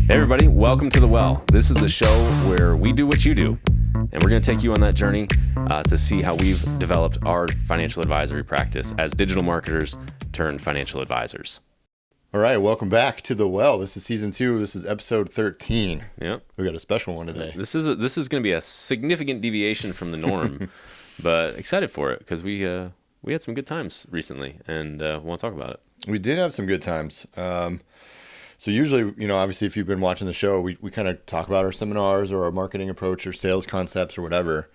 Hey everybody, welcome to The Well. This is a show where we do what you do, and we're going to take you on that journey to see how we've developed our financial advisory practice as digital marketers turned financial advisors. All right, welcome back to The Well. This is season 2. This is episode 13. Yep. We got a special one today. This is going to be a significant deviation from the norm, but excited for it because we had some good times recently, and want to talk about it. We did have some good times. So usually, obviously if you've been watching the show, we kind of talk about our seminars or our marketing approach or sales concepts or whatever.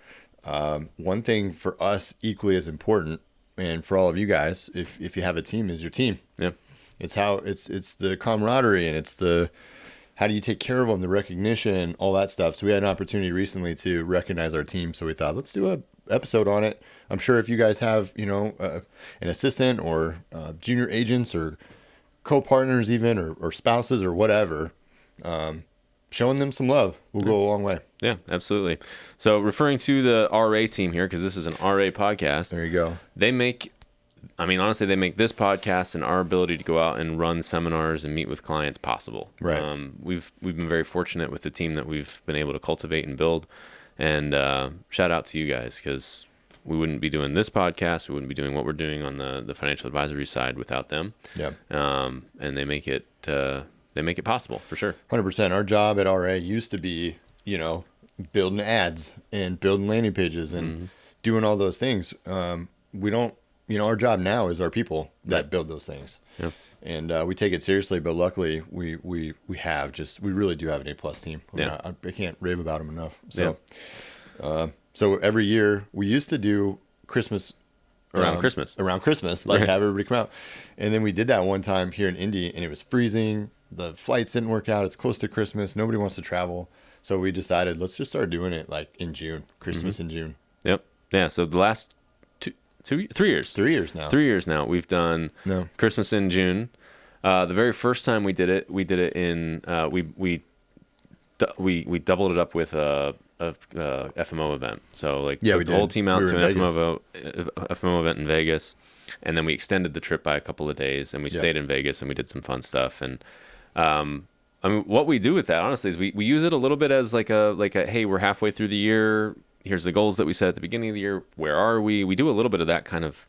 One thing for us equally as important, and for all of you guys, if you have a team, is your team. Yeah. It's the camaraderie, and it's the how do you take care of them, the recognition, all that stuff. So we had an opportunity recently to recognize our team. So we thought, let's do an episode on it. I'm sure if you guys have, an assistant or junior agents or co-partners even, or spouses or whatever, showing them some love will go a long way. Yeah, absolutely. So referring to the RA team here, because this is an RA podcast. There you go. Honestly, they make this podcast and our ability to go out and run seminars and meet with clients possible. Right. We've been very fortunate with the team that we've been able to cultivate and build. And shout out to you guys, because we wouldn't be doing this podcast. We wouldn't be doing what we're doing on the financial advisory side without them. Yeah. And they make it possible for sure. 100%. Our job at RA used to be, building ads and building landing pages and doing all those things. We don't. Our job now is our people that build those things. Yeah. And we take it seriously, but luckily we really do have an A+ team. I can't rave about them enough. So, so every year we used to do Christmas around Christmas, have everybody come out. And then we did that one time here in Indy, and it was freezing. The flights didn't work out. It's close to Christmas. Nobody wants to travel. So we decided, let's just start doing it like in June, Christmas in June. Yep. Yeah. So the last 3 years. 3 years now. 3 years now. We've done Christmas in June. The very first time we did it in we doubled it up with a FMO event. So took the whole team out to an FMO event in Vegas, and then we extended the trip by a couple of days, and we stayed in Vegas and we did some fun stuff. And what we do with that honestly is we use it a little bit as like a hey, we're halfway through the year. Here's the goals that we set at the beginning of the year. Where are we? We do a little bit of that kind of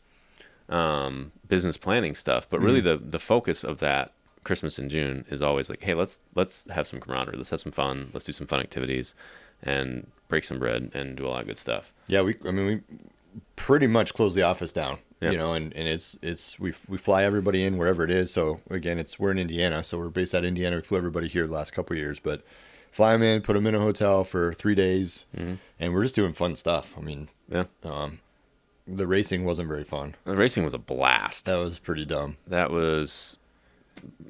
business planning stuff, but really the focus of that Christmas in June is always like, hey, let's have some camaraderie. Let's have some fun. Let's do some fun activities and break some bread and do all that good stuff. Yeah, we pretty much close the office down. Yep. And it's we fly everybody in wherever it is. So again, we're in Indiana, so we're based out of Indiana. We flew everybody here the last couple of years, but fly them in, put them in a hotel for 3 days, and we're just doing fun stuff. The racing wasn't very fun. The racing was a blast. That was pretty dumb. That was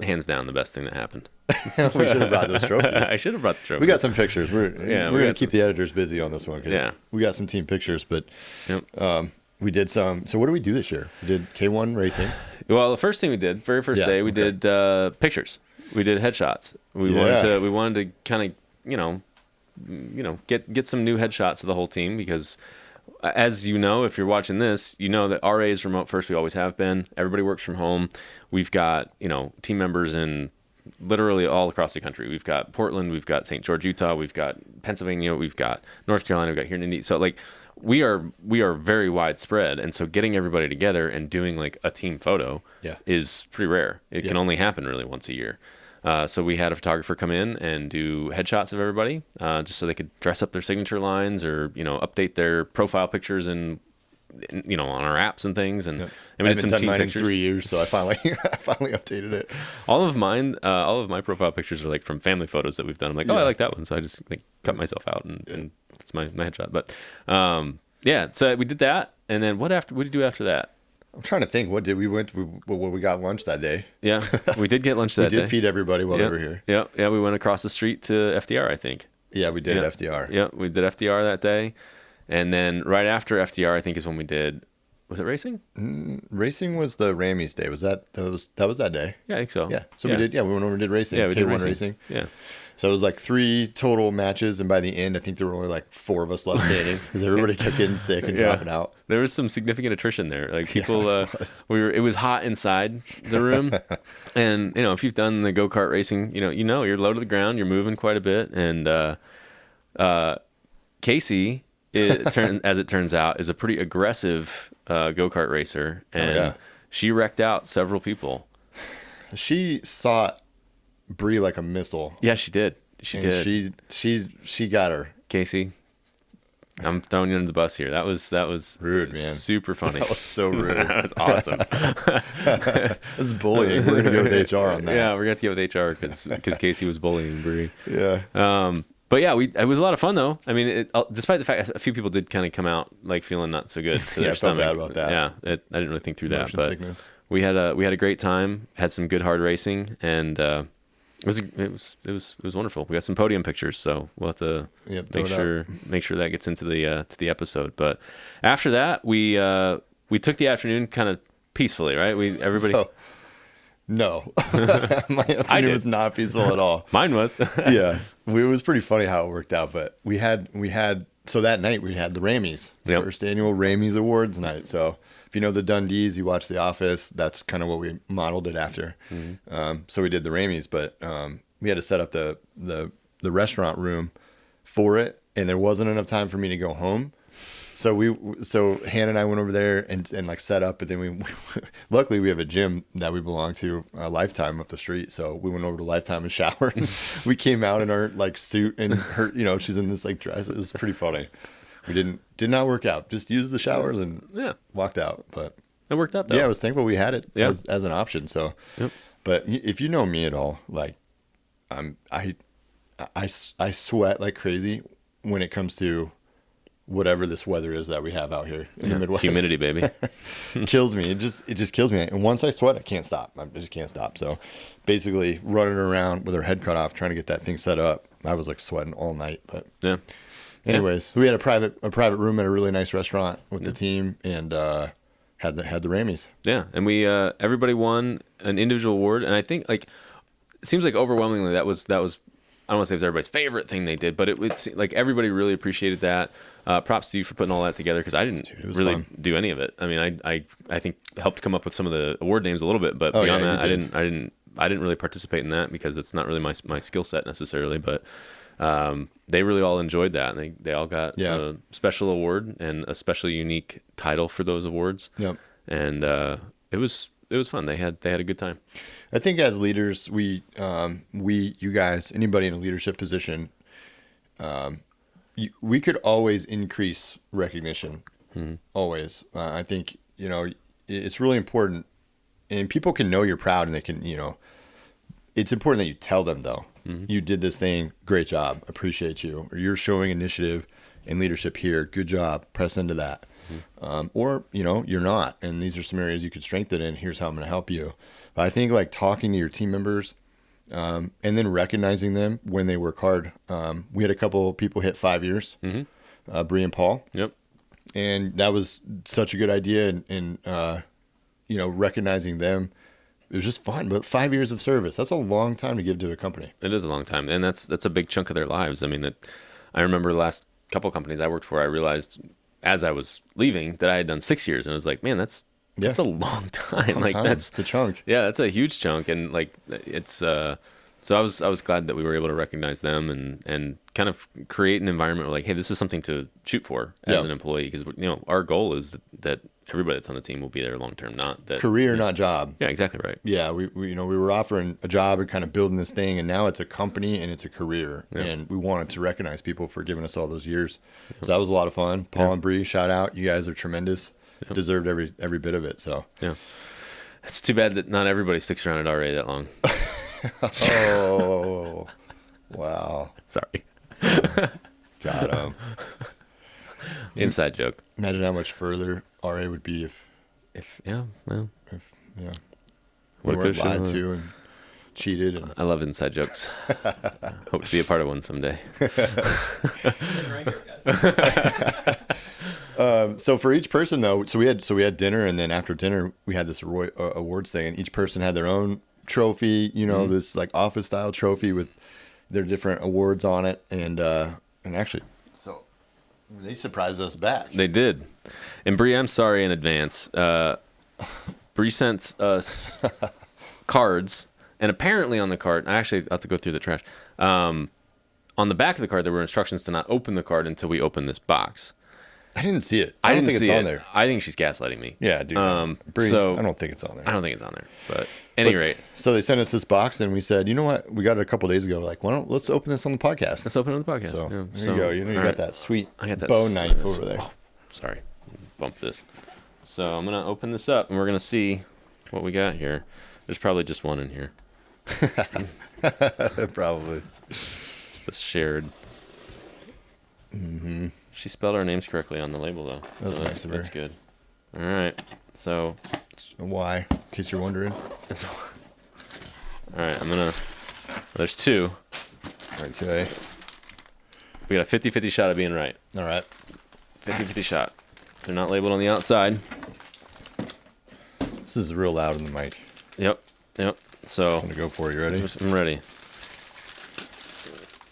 hands down the best thing that happened. We should have brought those trophies. I should have brought the trophies. We got some pictures. We're going to keep the editors busy on this one, because we got some team pictures, but we did some. So what did we do this year? We did K1 racing. Well, the first thing we did, very first day, we did pictures. We did headshots. We wanted to kind of get some new headshots of the whole team, because as you know, if you're watching this, you know that RA is remote first. We always have been. Everybody works from home. We've got team members in literally all across the country. We've got Portland, we've got St. George, Utah, we've got Pennsylvania, we've got North Carolina, we've got here in Indy. So we are very widespread, and so getting everybody together and doing a team photo is pretty rare. It can only happen really once a year. So we had a photographer come in and do headshots of everybody, just so they could dress up their signature lines or update their profile pictures and on our apps and things. And I haven't done mine in 3 years, so I finally updated it. All of my profile pictures are from family photos that we've done. I'm like, I like that one, so I just cut myself out and it's my headshot. But so we did that, and then what did you do after that? I'm trying to think. We got lunch that day. Yeah, we did get lunch that day. We did feed everybody while they were here. Yeah. We went across the street to FDR, I think. Yeah, we did FDR. Yeah, we did FDR that day. And then right after FDR, I think, is when we did Was it racing? Racing was the Rammies day. Was that that day? Yeah, I think so. Yeah. So we went over and did racing. Yeah, we did K1 racing. Yeah. So it was like 3 total matches, and by the end, I think there were only like 4 of us left standing because everybody kept getting sick and dropping out. There was some significant attrition there. Like people, it was hot inside the room, and if you've done the go-kart racing, you're low to the ground, you're moving quite a bit, and Casey, as it turns out, is a pretty aggressive go-kart racer, and she wrecked out several people. She sought Bree like a missile. Yeah, she did. She did. She got her. Casey, I'm throwing you under the bus here. That was rude, man. Super funny. That was so rude. That was awesome. That's bullying. We're gonna go with HR on that. Yeah, we're gonna have to go with HR because Casey was bullying Bree. Yeah. But yeah, it was a lot of fun though. I mean, despite the fact a few people did kind of come out like feeling not so good to their stomach. I felt bad about that. Yeah, I didn't really think through that, but sickness. we had a great time. Had some good hard racing, and it was wonderful. We got some podium pictures, so we'll have to make sure that gets into the episode. But after that, we took the afternoon kind of peacefully, right? No, my afternoon was not peaceful at all. Mine was. Yeah, it was pretty funny how it worked out. But we had so that night we had the Rammies, first annual Rammies Awards night. So if you know the Dundees, you watch The Office. That's kind of what we modeled it after. Mm-hmm. So we did the Rammies, but we had to set up the restaurant room for it, and there wasn't enough time for me to go home. So Hannah and I went over there and like set up, but then we luckily we have a gym that we belong to, Lifetime up the street. So we went over to Lifetime and showered. We came out in our like suit and her, she's in this like dress. It was pretty funny. We did not work out. Just used the showers and walked out. But it worked out though. Yeah, I was thankful we had it as an option. So, but if you know me at all, like I sweat like crazy when it comes to whatever this weather is that we have out here in the Midwest. Humidity, baby. Kills me. It just kills me. And once I sweat, I can't stop. I just can't stop. So basically running around with our head cut off, trying to get that thing set up. I was like sweating all night. But anyways, we had a private room at a really nice restaurant with the team and had the Rammies. Yeah. And we everybody won an individual award. And I think like it seems like overwhelmingly that was I don't want to say it was everybody's favorite thing they did, but it's like everybody really appreciated that. Props to you for putting all that together because I didn't really do any of it. I mean, I think helped come up with some of the award names a little bit, but beyond that, I didn't really participate in that because it's not really my skill set necessarily. But they really all enjoyed that, and they all got a special award and a special unique title for those awards. Yep. And it was fun. They had a good time. I think as leaders, you guys, anybody in a leadership position, we could always increase recognition. Mm-hmm. Always. I think, it's really important, and people can know you're proud and they can, it's important that you tell them though, you did this thing, great job, appreciate you, or you're showing initiative and leadership here, good job, press into that. Or, you're not, and these are some areas you could strengthen in. Here's how I'm going to help you. But I think like talking to your team members, and then recognizing them when they work hard. We had a couple people hit 5 years, Bree and Paul. Yep. And that was such a good idea. And recognizing them, it was just fun. But 5 years of service, that's a long time to give to a company. It is a long time. And that's a big chunk of their lives. I mean, I remember the last couple companies I worked for, I realized as I was leaving that I had done 6 years, and I was like, man, that's a long time. That's a chunk. Yeah, that's a huge chunk, and like it's. So I was glad that we were able to recognize them and kind of create an environment where like, hey, this is something to shoot for as an employee, because our goal is that everybody that's on the team will be there long term, not that career, not job. Yeah, exactly right. Yeah, we were offering a job and kind of building this thing, and now it's a company and it's a career, and we wanted to recognize people for giving us all those years. So that was a lot of fun. Paul and Bree, shout out, you guys are tremendous. Deserved every bit of it. So it's too bad that not everybody sticks around at RA that long. Oh, wow. Sorry. Got him. Inside joke. Imagine how much further RA would be if we weren't lied to and cheated. And... I love inside jokes. Hope to be a part of one someday. So for each person though, so we had dinner, and then after dinner we had this awards thing, and each person had their own trophy. This like office style trophy with their different awards on it, and actually, so they surprised us back. They did. And Bree, I'm sorry in advance. Bree sent us cards, and apparently on the card, I actually have to go through the trash. On the back of the card, there were instructions to not open the card until we open this box. I didn't see it. I don't think it's on there. I think she's gaslighting me. Yeah, dude. Bree, I don't think it's on there. I don't think it's on there. But at any rate. So they sent us this box, and we said, you know what? We got it a couple days ago. Like, let's open this on the podcast. Let's open it on the podcast. So there you go. You got that sweet that bow knife over there. Oh, sorry. Bump this. So I'm going to open this up, and we're going to see what we got here. There's probably just one in here. Probably. Just a shared. Mm-hmm. She spelled our names correctly on the label, though. That's nice of her. That's good. All right. So. Why? In case you're wondering. All right. There's two. Okay. We got a 50-50 shot of being right. All right. 50-50 shot. They're not labeled on the outside. This is real loud in the mic. Yep. So. I'm going to go for it. You ready? I'm ready.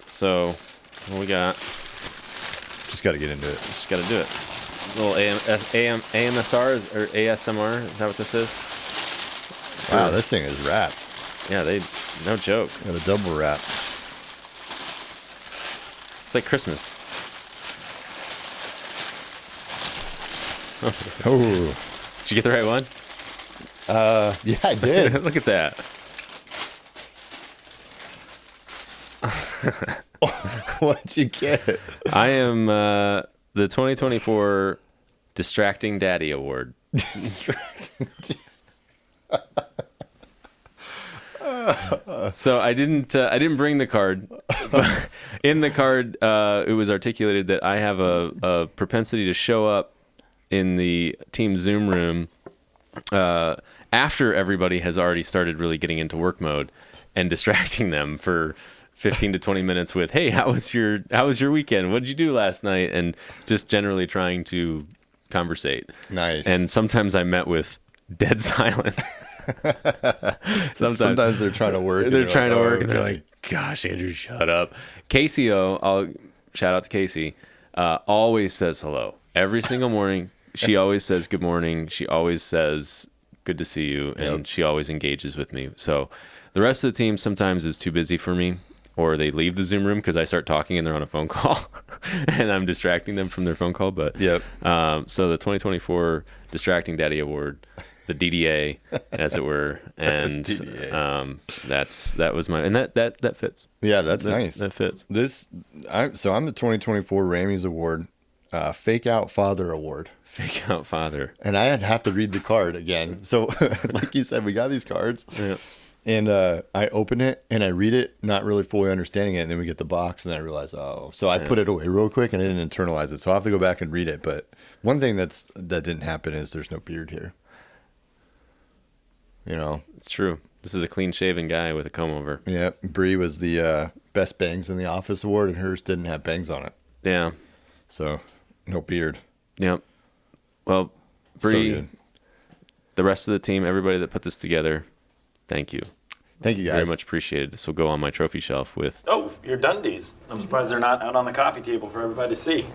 So, what we got? Just got to get into it. Just got to do it. A little AMSR or ASMR. Is that what this is? Wow, this thing is wrapped. Yeah, no joke. Got a double wrap. It's like Christmas. Oh. Did you get the right one? Yeah, I did. Look at that. What'd you get? I am the 2024 Distracting Daddy Award. So I didn't bring the card. But in the card, it was articulated that I have a propensity to show up in the team Zoom room after everybody has already started really getting into work mode and distracting them for 15 to 20 minutes with, hey, how was your weekend? What did you do last night? And just generally trying to conversate. Nice. And sometimes I met with dead silence. Sometimes they're trying to work. They're trying to work, and they're like, gosh, Andrew, shut up. Casey, I'll shout out to Casey, always says hello. Every single morning, she always says good morning. She always says good to see you, and she always engages with me. So the rest of the team sometimes is too busy for me, or they leave the Zoom room because I start talking and they're on a phone call, and I'm distracting them from their phone call. But so the 2024 Distracting Daddy Award, the DDA, as it were, and that was my, and that fits. Yeah, that's nice. That fits. So I'm the 2024 Rammys Award, Fake Out Father Award. Fake Out Father. And I'd have to read the card again. So, like you said, we got these cards. Yeah. And I open it and I read it, not really fully understanding it. And then we get the box and I realize, so I put it away real quick and I didn't internalize it. So I'll have to go back and read it. But one thing that didn't happen is there's no beard here. It's true. This is a clean shaven guy with a comb over. Yeah. Bree was the best bangs in the office award, and hers didn't have bangs on it. Yeah. So no beard. Yep. Well, Bree, the rest of the team, everybody that put this together, thank you. Thank you, guys. Very much appreciated. This will go on my trophy shelf with... Oh, your Dundies. I'm surprised they're not out on the coffee table for everybody to see.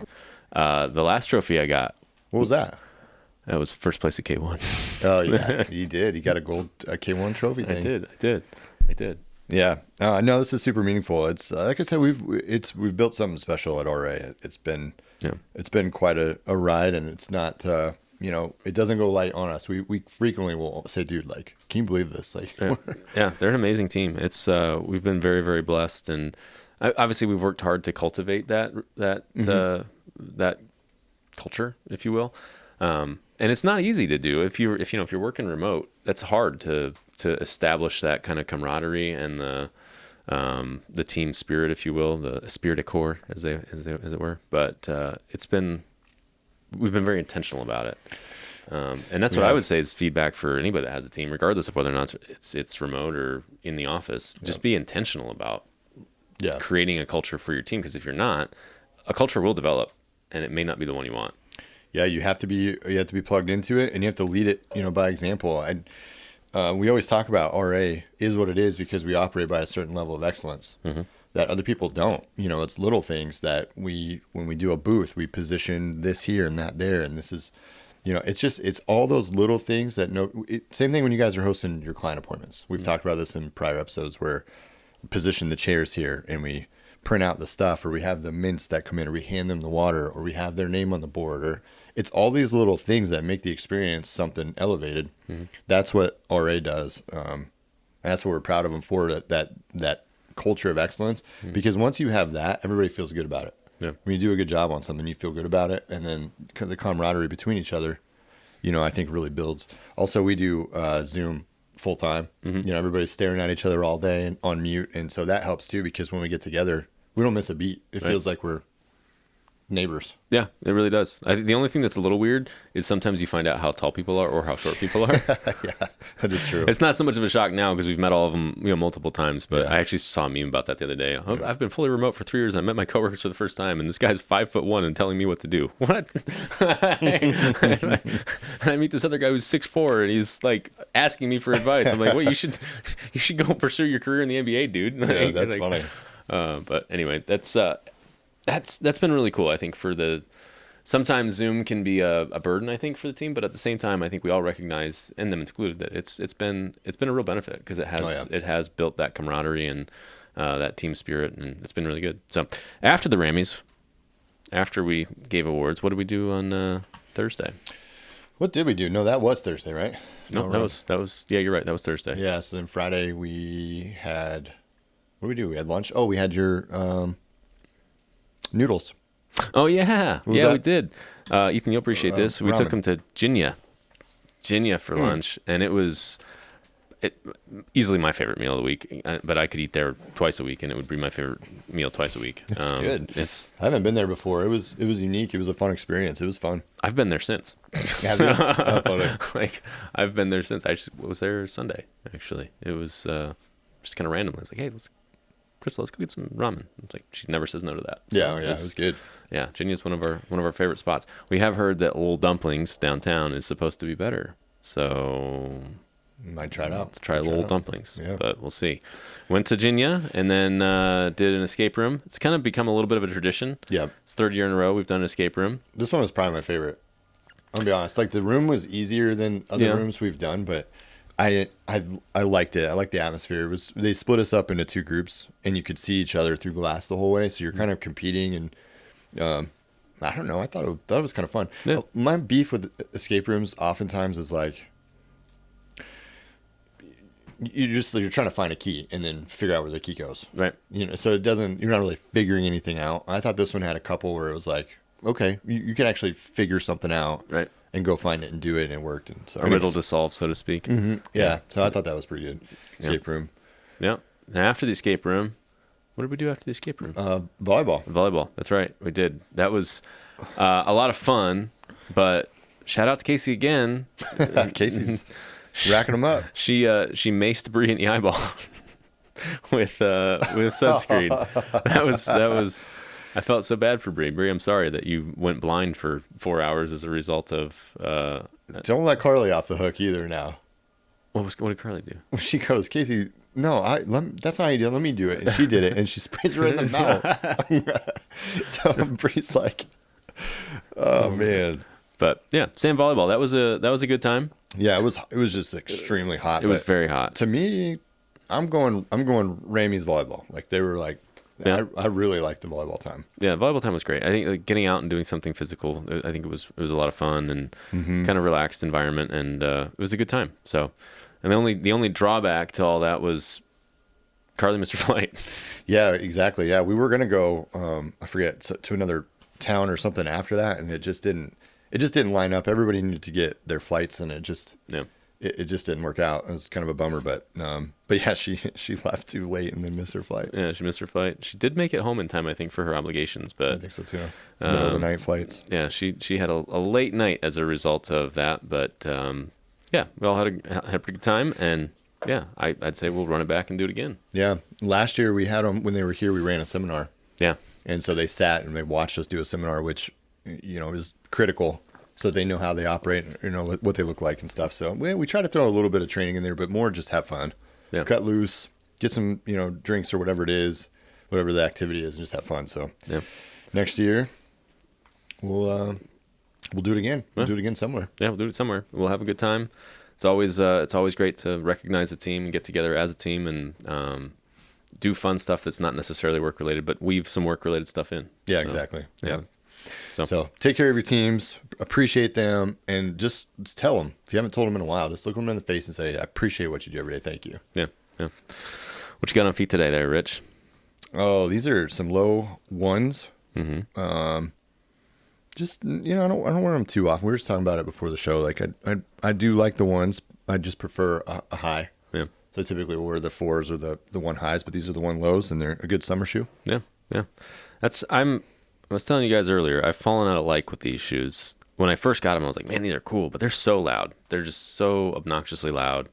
The last trophy I got... What was that? That was first place at K1. Oh, yeah. You did. You got a gold K1 trophy thing. I did. Yeah. No, this is super meaningful. It's like I said, we've built something special at RA. It's been quite a ride, and it's not it doesn't go light on us. We frequently will say, dude, like, can you believe this? Like, yeah, they're an amazing team. It's we've been very, very blessed, and obviously we've worked hard to cultivate that culture, if you will. And it's not easy to do if you're working remote. That's hard to establish that kind of camaraderie and the team spirit, if you will, the esprit de corps, as it were. But we've been very intentional about it, and that's what I would say is feedback for anybody that has a team, regardless of whether or not it's remote or in the office. Just be intentional about creating a culture for your team, because if you're not, a culture will develop, and it may not be the one you want. Yeah, you have to be plugged into it, and you have to lead it, by example. We always talk about RA is what it is because we operate by a certain level of excellence that other people don't. It's little things that when we do a booth, we position this here and that there, and this is, it's all those little things that same thing when you guys are hosting your client appointments. We've talked about this in prior episodes where we position the chairs here and we print out the stuff, or we have the mints that come in, or we hand them the water, or we have their name on the board, or it's all these little things that make the experience something elevated. That's what RA does. And that's what we're proud of them for, that culture of excellence, because once you have that, everybody feels good about it. Yeah. When you do a good job on something, you feel good about it. And then the camaraderie between each other, I think really builds. Also, we do Zoom full time. Everybody's staring at each other all day and on mute. And so that helps too, because when we get together, we don't miss a beat. It feels like we're neighbors. Yeah, it really does. I think the only thing that's a little weird is sometimes you find out how tall people are or how short people are. Yeah, that is true. It's not so much of a shock now because we've met all of them, multiple times. But I actually saw a meme about that the other day. I've been fully remote for 3 years. I met my coworkers for the first time, and this guy's 5'1" and telling me what to do. What? And I meet this other guy who's 6'4", and he's like asking me for advice. I'm like, well, you should go pursue your career in the NBA, dude. Yeah, that's funny. But anyway, that's been really cool. I think sometimes Zoom can be a burden, I think, for the team, but at the same time, I think we all recognize, and them included, that it's been a real benefit because it has built that camaraderie and that team spirit, and it's been really good. So after the Rammies, after we gave awards, what did we do on Thursday? What did we do? No, that was Thursday, right? No, that was yeah, you're right. That was Thursday. Yeah. So then Friday we had, what did we do? We had lunch. Oh, we had your noodles. Oh yeah, What was that? we did. Ethan, you'll appreciate this. We took him to Jinya for lunch, and it was easily my favorite meal of the week. But I could eat there twice a week, and it would be my favorite meal twice a week. It's good. I haven't been there before. It was unique. It was a fun experience. It was fun. I've been there since. Have you? Oh, funny. Like I've been there since. I just was there Sunday. Actually, it was just kind of random. I was like, hey, Crystal, let's go get some ramen. It's like she never says no to that. So yeah, it was good. Yeah, Jinya's one of our favorite spots. We have heard that Old Dumplings downtown is supposed to be better, so might try it out. Let's try Old Dumplings, yeah. But we'll see. Went to Jinya and then did an escape room. It's kind of become a little bit of a tradition. Yeah, it's third year in a row we've done an escape room. This one was probably my favorite. I'm gonna be honest. Like the room was easier than other rooms we've done, but I liked it. I liked the atmosphere. They split us up into two groups, and you could see each other through glass the whole way. So you're kind of competing, and I don't know. I thought it was kind of fun. Yeah. My beef with escape rooms oftentimes is like you're trying to find a key and then figure out where the key goes. Right. So you're not really figuring anything out. I thought this one had a couple where it was like, okay, you can actually figure something out. Right. And go find it and do it, and it worked. And so a riddle to solve, so to speak. Mm-hmm. Yeah. So I thought that was pretty good. Escape room. Yeah. And after the escape room, what did we do after the escape room? Volleyball. Volleyball. That's right. We did. That was a lot of fun. But shout out to Casey again. Casey's racking them up. She maced Bree in the eyeball with sunscreen. That was. I felt so bad for Bree. Bree, I'm sorry that you went blind for 4 hours as a result of. Don't let Carly off the hook either. Now. What did Carly do? She goes, Casey. No, that's not how you do it. Let me do it. And she did it, and she sprays her in the mouth. So Bree's like, oh man. But yeah, sand volleyball. That was a good time. Yeah, it was just extremely hot. It was very hot. To me, I'm going Ramey's volleyball. Like they were like. Yeah. I really liked the volleyball time. Yeah, volleyball time was great. I think like, getting out and doing something physical, I think it was a lot of fun and kind of relaxed environment, and it was a good time. So, and the only drawback to all that was Carly missed her flight. Yeah, exactly. Yeah, we were gonna go, I forget, to another town or something after that, and it just didn't line up. Everybody needed to get their flights, and it just didn't work out. It was kind of a bummer, but yeah, she left too late and then missed her flight. Yeah, she missed her flight. She did make it home in time, I think, for her obligations, but I think so too. Middle of the night flights. Yeah, she had a late night as a result of that, but yeah, we all had a pretty good time, and yeah, I'd say we'll run it back and do it again. Yeah, last year we had them when they were here. We ran a seminar. Yeah, and so they sat and they watched us do a seminar, which is critical so they know how they operate, what they look like and stuff. So we try to throw a little bit of training in there, but more just have fun. Yeah. Cut loose, get some, drinks or whatever it is, whatever the activity is, and just have fun. So next year we'll do it again. We'll do it again somewhere. Yeah, we'll do it somewhere. We'll have a good time. It's always great to recognize the team and get together as a team and do fun stuff that's not necessarily work related, but weave some work related stuff in. Yeah, so, exactly. Yeah. So take care of your teams, appreciate them, and just tell them. If you haven't told them in a while, just look them in the face and say, I appreciate what you do every day. Thank you. Yeah. What you got on feet today there, Rich? Oh, these are some low ones. Mm-hmm. Just, I don't wear them too often. We were just talking about it before the show. Like I do like the ones. I just prefer a high. Yeah. So I typically will wear the 4s or the 1 highs, but these are the 1 lows, and they're a good summer shoe. Yeah. I was telling you guys earlier, I've fallen out of like with these shoes. When I first got them, I was like, man, these are cool, but they're so loud. They're just so obnoxiously loud.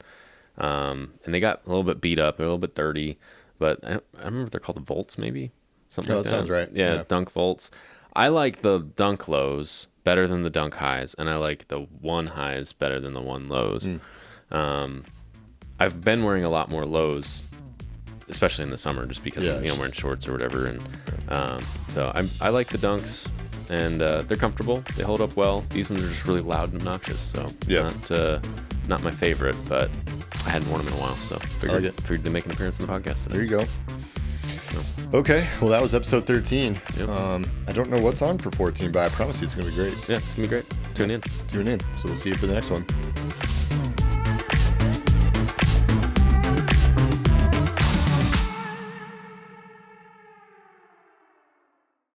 And they got a little bit beat up. They're a little bit dirty, but I remember they're called the Volts, maybe? Something like that. Sounds right. Yeah, Dunk Volts. I like the Dunk lows better than the Dunk highs, and I like the 1 highs better than the 1 lows. I've been wearing a lot more lows, especially in the summer, just because I'm wearing shorts or whatever. And so I like the Dunks, and they're comfortable. They hold up well. These ones are just really loud and obnoxious. So not my favorite, but I hadn't worn them in a while, so figured to make an appearance on the podcast today. There you go. Okay, well, that was episode 13. Yep. I don't know what's on for 14, but I promise you it's going to be great. Yeah, it's going to be great. Tune in. So we'll see you for the next one.